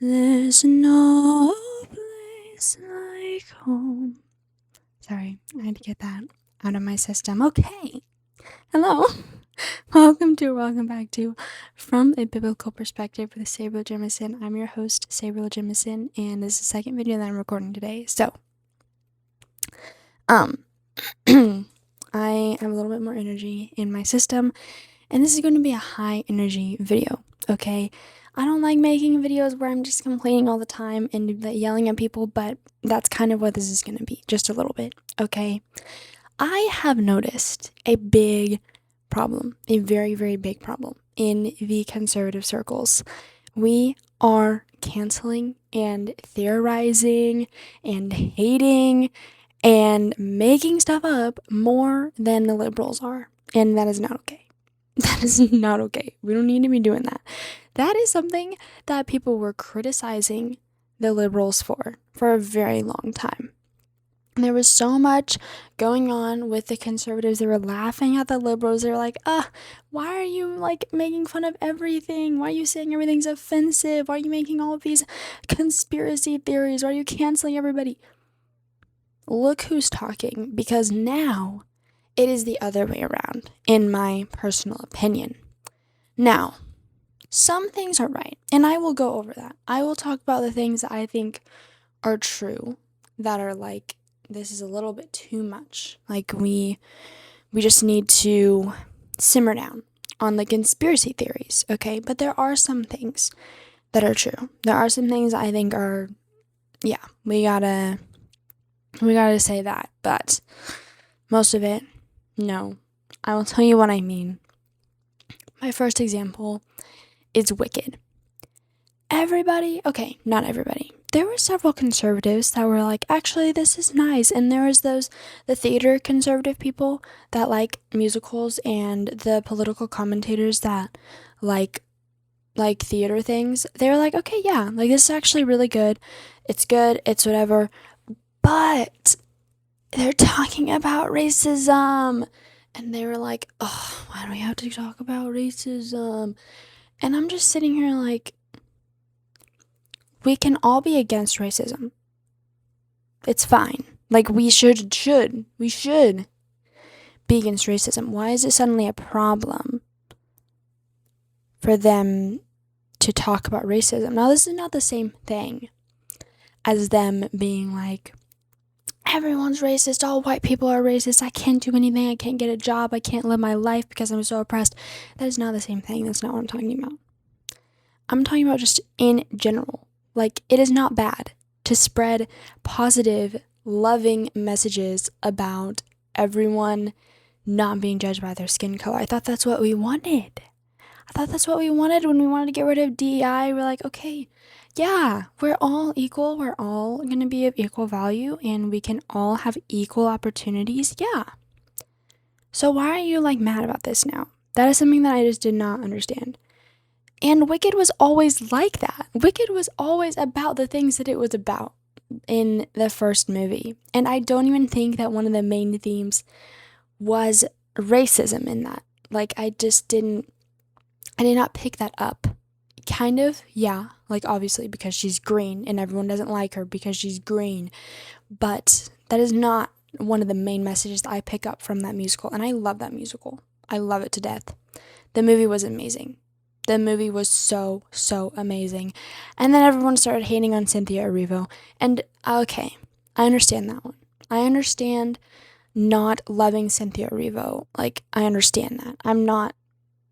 There's no place like home. Sorry, I had to get that out of my system. Okay. Hello. Welcome back to From a Biblical Perspective with Sabriel Jemison. I'm your host, Sabriel Jemison, and this is the second video that I'm recording today. So, I have a little bit more energy in my system, and this is going to be a high energy video, okay? I don't like making videos where I'm just complaining all the time and yelling at people, but that's kind of what this is going to be, just a little bit, okay? I have noticed a big problem, a very, very big problem in the conservative circles. We are canceling and theorizing and hating and making stuff up more than the liberals are, and that is not okay. That is not okay. We don't need to be doing that. That is something that people were criticizing the liberals for a very long time. There was so much going on with the conservatives. They were laughing at the liberals. They were like, why are you making fun of everything? Why are you saying everything's offensive? Why are you making all of these conspiracy theories? Why are you canceling everybody? Look who's talking, because now it is the other way around, in my personal opinion. Now, some things are right, and I will go over that. I will talk about the things that I think are true, that are this is a little bit too much. We just need to simmer down on the conspiracy theories, okay? But there are some things that are true. There are some things I think are, we gotta say that. But most of it, no. I will tell you what I mean. My first example is Wicked. Not everybody. There were several conservatives that were like, actually, this is nice. And there was the theater conservative people that like musicals, and the political commentators that like theater things. They were like, okay, yeah, this is actually really good. It's good. It's whatever. But they're talking about racism. And they were like, oh, why do we have to talk about racism? And I'm just sitting here like, we can all be against racism. It's fine. We should be against racism. Why is it suddenly a problem for them to talk about racism? Now, this is not the same thing as them being like, everyone's racist, all white people are racist, I can't do anything, I can't get a job, I can't live my life because I'm so oppressed. That is not the same thing. That's not what I'm talking about. I'm talking about just in general. It is not bad to spread positive, loving messages about everyone not being judged by their skin color. I thought that's what we wanted. When we wanted to get rid of DEI. We're like, okay, yeah, we're all equal. We're all going to be of equal value, and we can all have equal opportunities. Yeah. So why are you mad about this now? That is something that I just did not understand. And Wicked was always like that. Wicked was always about the things that it was about in the first movie. And I don't even think that one of the main themes was racism in that. I did not pick that up. Kind of, yeah. Obviously because she's green and everyone doesn't like her because she's green. But that is not one of the main messages that I pick up from that musical. And I love that musical. I love it to death. The movie was amazing. The movie was so, so amazing. And then everyone started hating on Cynthia Erivo. And okay, I understand that one. I understand not loving Cynthia Erivo. I understand that. I'm not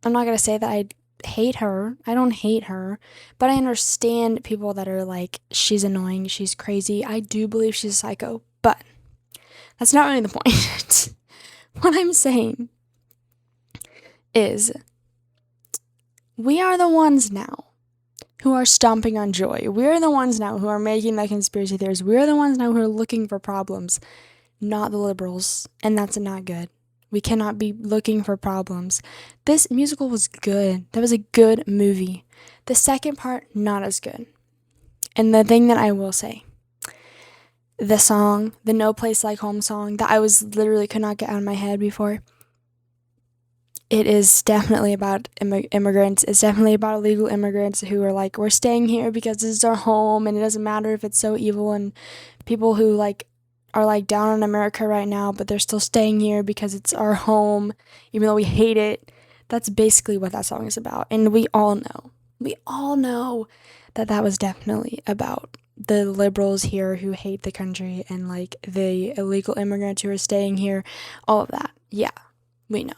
going to say that I hate her. I don't hate her. But I understand people that are like, she's annoying, she's crazy. I do believe she's a psycho. But that's not really the point. What I'm saying is, we are the ones now who are stomping on joy. We are the ones now who are making the conspiracy theories. We are the ones now who are looking for problems, not the liberals. And that's not good. We cannot be looking for problems. This musical was good. That was a good movie. The second part, not as good. And the thing that I will say, the song, the No Place Like Home song that I was literally could not get out of my head before, it is definitely about immigrants. It's definitely about illegal immigrants who are like, we're staying here because this is our home, and it doesn't matter if it's so evil, and people who like are like down on America right now, but they're still staying here because it's our home, even though we hate it. That's basically what that song is about, and we all know that that was definitely about the liberals here who hate the country and like the illegal immigrants who are staying here, all of that. Yeah, we know.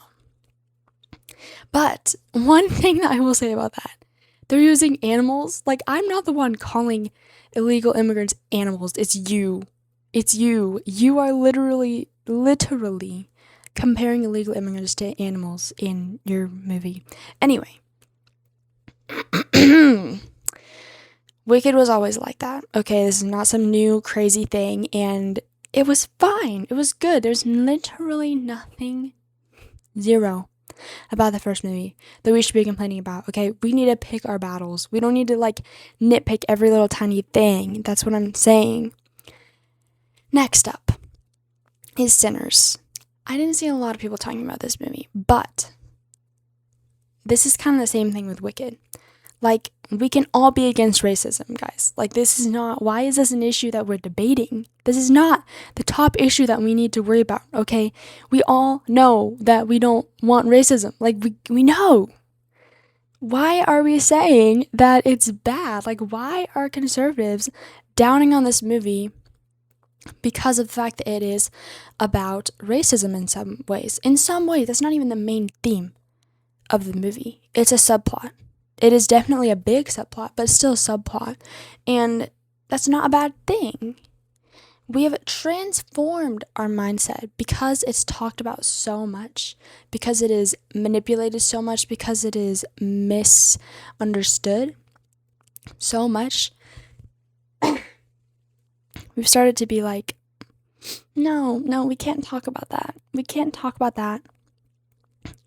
But one thing that I will say about that, they're using animals. Like, I'm not the one calling illegal immigrants animals. It's you. It's you. You are literally comparing illegal immigrants to animals in your movie. Anyway. Wicked was always like that. Okay, this is not some new crazy thing, and it was fine. It was good. There's literally nothing, zero, about the first movie that we should be complaining about. Okay, we need to pick our battles. We don't need to like nitpick every little tiny thing. That's what I'm saying. Next up is Sinners. I didn't see a lot of people talking about this movie, but this is kind of the same thing with Wicked. Like, we can all be against racism, guys. Like, this is not, why is this an issue that we're debating? This is not the top issue that we need to worry about, okay? We all know that we don't want racism. Like, we know. Why are we saying that it's bad? Like, why are conservatives downing on this movie because of the fact that it is about racism in some ways? In some ways, that's not even the main theme of the movie. It's a subplot. It is definitely a big subplot, but still a subplot. And that's not a bad thing. We have transformed our mindset because it's talked about so much, because it is manipulated so much, because it is misunderstood so much. We've started to be like, no, we can't talk about that. We can't talk about that,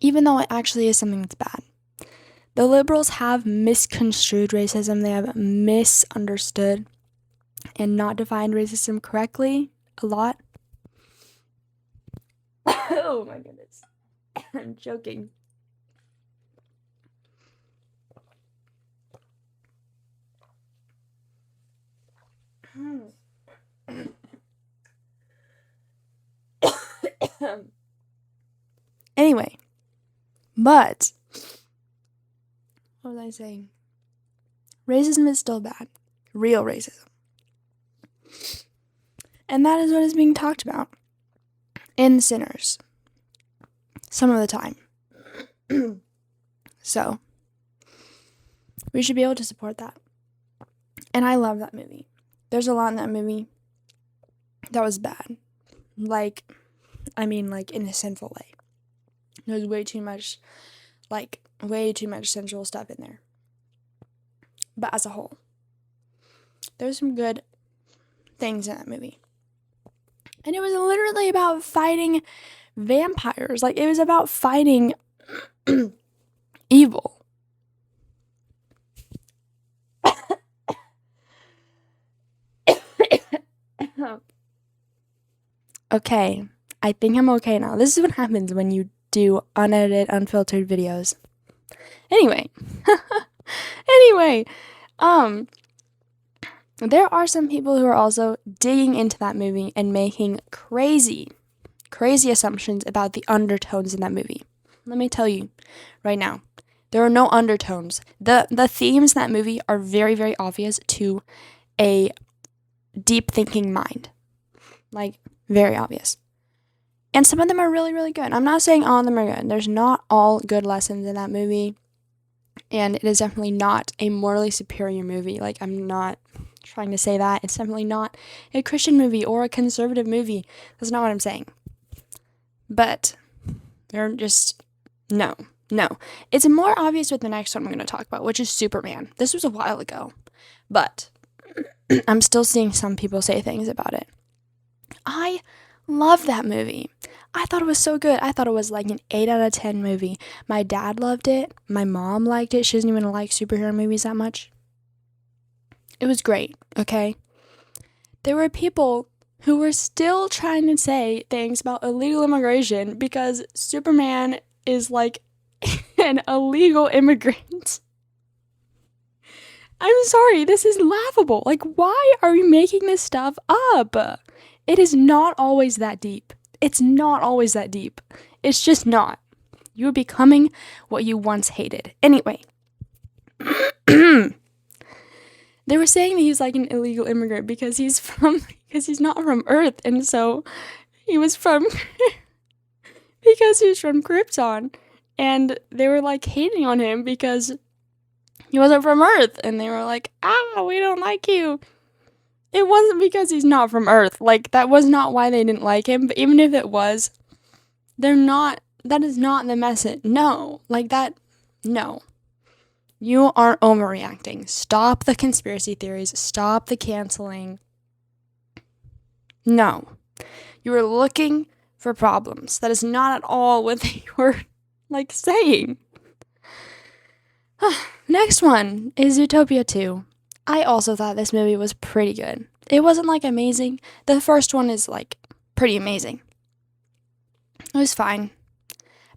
even though it actually is something that's bad. The liberals have misconstrued racism. They have misunderstood and not defined racism correctly a lot. Oh my goodness. I'm joking. Anyway, but what was I saying? Racism is still bad. Real racism. And that is what is being talked about in Sinners. Some of the time. So, we should be able to support that. And I love that movie. There's a lot in that movie that was bad. Like, in a sinful way. There's way too much sensual stuff in there. But as a whole, there's some good things in that movie. And it was literally about fighting vampires. Like, it was about fighting evil. Okay, I think I'm okay now. This is what happens when you do unedited, unfiltered videos. Anyway, there are some people who are also digging into that movie and making crazy assumptions about the undertones in that movie. Let me tell you right now, there are no undertones. The themes in that movie are very, very obvious to a deep thinking mind. Like, very obvious. And some of them are really, really good. I'm not saying all of them are good. There's not all good lessons in that movie. And it is definitely not a morally superior movie. Like, I'm not trying to say that. It's definitely not a Christian movie or a conservative movie. That's not what I'm saying. But they're just, no. It's more obvious with the next one I'm going to talk about, which is Superman. This was a while ago. But I'm still seeing some people say things about it. I love that movie. I thought it was so good. I thought it was like an 8 out of 10 movie. My dad loved it. My mom liked it. She doesn't even like superhero movies that much. It was great, okay? There were people who were still trying to say things about illegal immigration because Superman is like an illegal immigrant. I'm sorry, this is laughable. Like, why are we making this stuff up? It is not always that deep. It's not always that deep. It's just not. You are becoming what you once hated. Anyway. They were saying that he's like an illegal immigrant because he's not from Earth, and so he was from because he was from Krypton, and they were like hating on him because he wasn't from Earth, and they were like, we don't like you. It wasn't because he's not from Earth. Like, that was not why they didn't like him, but even if it was, that is not the message. No. Like that, no. You are overreacting. Stop the conspiracy theories. Stop the canceling. No. You are looking for problems. That is not at all what they were, saying. Next one is Zootopia 2. I also thought this movie was pretty good. It wasn't, amazing. The first one is, pretty amazing. It was fine.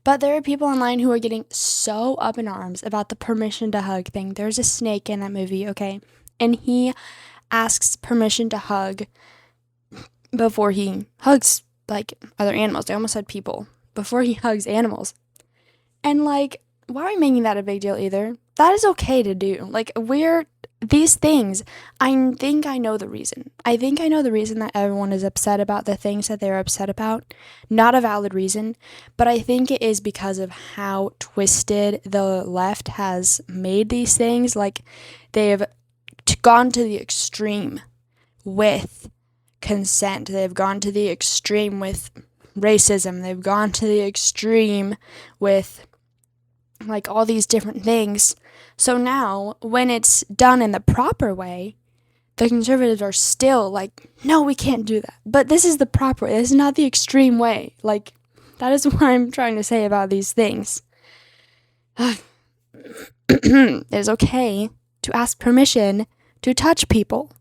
But there are people online who are getting so up in arms about the permission to hug thing. There's a snake in that movie, okay? And he asks permission to hug before he hugs, other animals. I almost said people. Before he hugs animals. And, why are we making that a big deal either? That is okay to do. These things, I think I know the reason. I think I know the reason that everyone is upset about the things that they're upset about. Not a valid reason, but I think it is because of how twisted the left has made these things. They have gone to the extreme with consent. They've gone to the extreme with racism. They've gone to the extreme with all these different things. So now, when it's done in the proper way, the conservatives are still no, we can't do that. But this is the proper way. This is not the extreme way. That is what I'm trying to say about these things. It is okay to ask permission to touch people.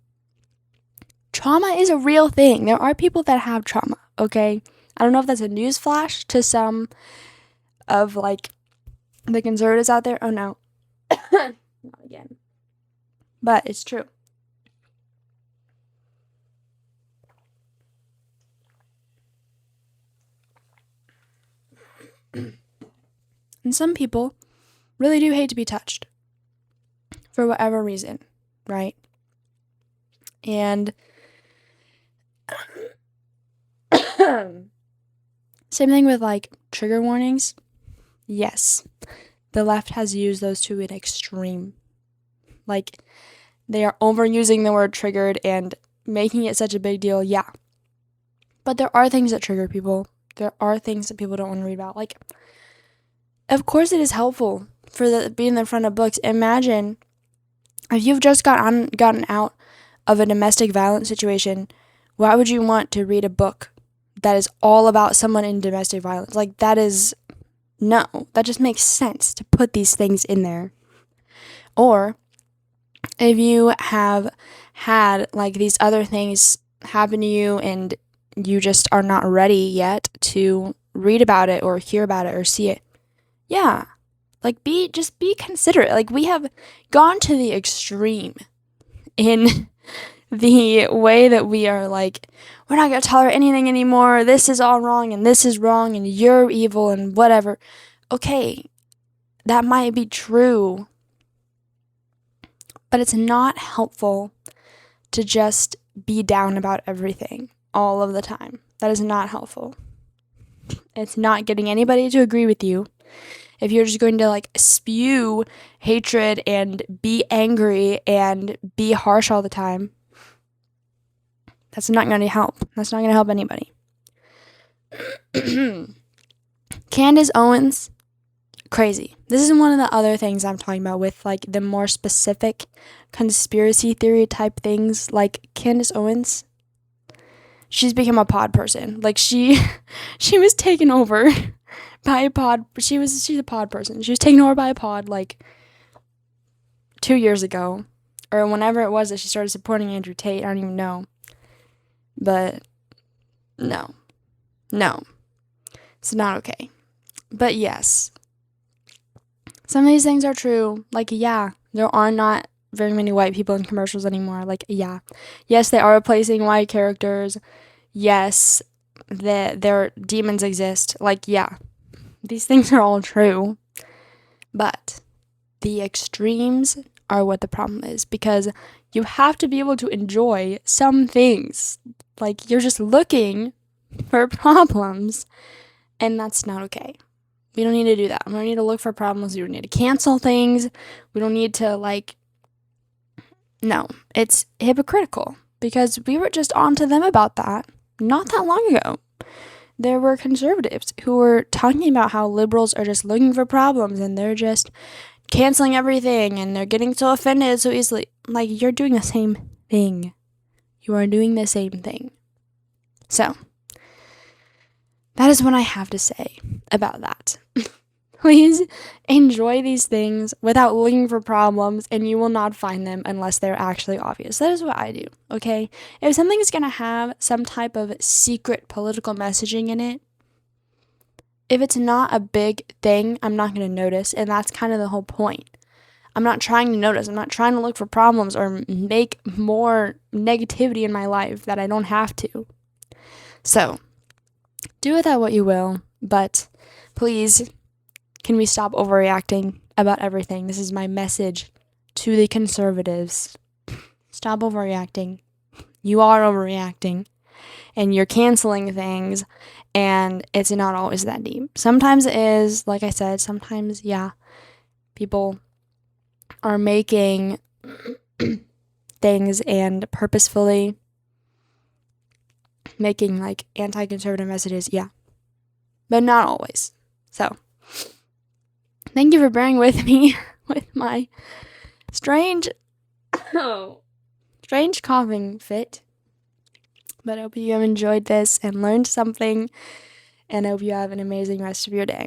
Trauma is a real thing. There are people that have trauma, okay? I don't know if that's a newsflash to some of, the conservatives out there. Oh, no. Not again. But it's true. And some people really do hate to be touched. For whatever reason, right? And same thing with trigger warnings. Yes. The left has used those to an extreme. They are overusing the word triggered and making it such a big deal, yeah. But there are things that trigger people. There are things that people don't want to read about. Of course it is helpful for being in the front of books. Imagine if you've just gotten out of a domestic violence situation, why would you want to read a book that is all about someone in domestic violence? That is... No, that just makes sense to put these things in there. Or if you have had these other things happen to you and you just are not ready yet to read about it or hear about it or see it. Yeah. Be considerate. We have gone to the extreme in the way that we are we're not going to tolerate anything anymore. This is all wrong and this is wrong and you're evil and whatever. Okay, that might be true. But it's not helpful to just be down about everything all of the time. That is not helpful. It's not getting anybody to agree with you. If you're just going to spew hatred and be angry and be harsh all the time, that's not going to help. That's not going to help anybody. Candace Owens, crazy. This is one of the other things I'm talking about with the more specific conspiracy theory type things. Candace Owens, she's become a pod person. She was taken over by a pod. She's a pod person. She was taken over by a pod 2 years ago, or whenever it was that she started supporting Andrew Tate. I don't even know. But no, it's not okay. But yes, Some of these things are true. Like, yeah, there are not very many white people in commercials anymore. Like, yeah. Yes, they are replacing white characters. Yes, their demons exist. Like, yeah. These things are all true. But the extremes are what the problem is, because you have to be able to enjoy some things. Like, you're just looking for problems, and that's not okay. We don't need to do that. We don't need to look for problems. We don't need to cancel things. We don't need to, like, no, it's hypocritical, because we were just on to them about that not that long ago. There were conservatives who were talking about how liberals are just looking for problems and they're just canceling everything and they're getting so offended so easily. Like, you're doing the same thing. You are doing the same thing. So, that is what I have to say about that. Please enjoy these things without looking for problems, and you will not find them unless they're actually obvious. That is what I do, okay? If something's gonna have some type of secret political messaging in it, if it's not a big thing, I'm not gonna notice, and that's kind of the whole point. I'm not trying to notice. I'm not trying to look for problems or make more negativity in my life that I don't have to. So, do with that what you will, but please, can we stop overreacting about everything? This is my message to the conservatives. Stop overreacting. You are overreacting, and you're canceling things, and it's not always that deep. Sometimes it is, like I said, sometimes, yeah, people are making things and purposefully making, like, anti-conservative messages, yeah, but not always. So, thank you for bearing with me with my strange coughing fit. But I hope you have enjoyed this and learned something, and I hope you have an amazing rest of your day.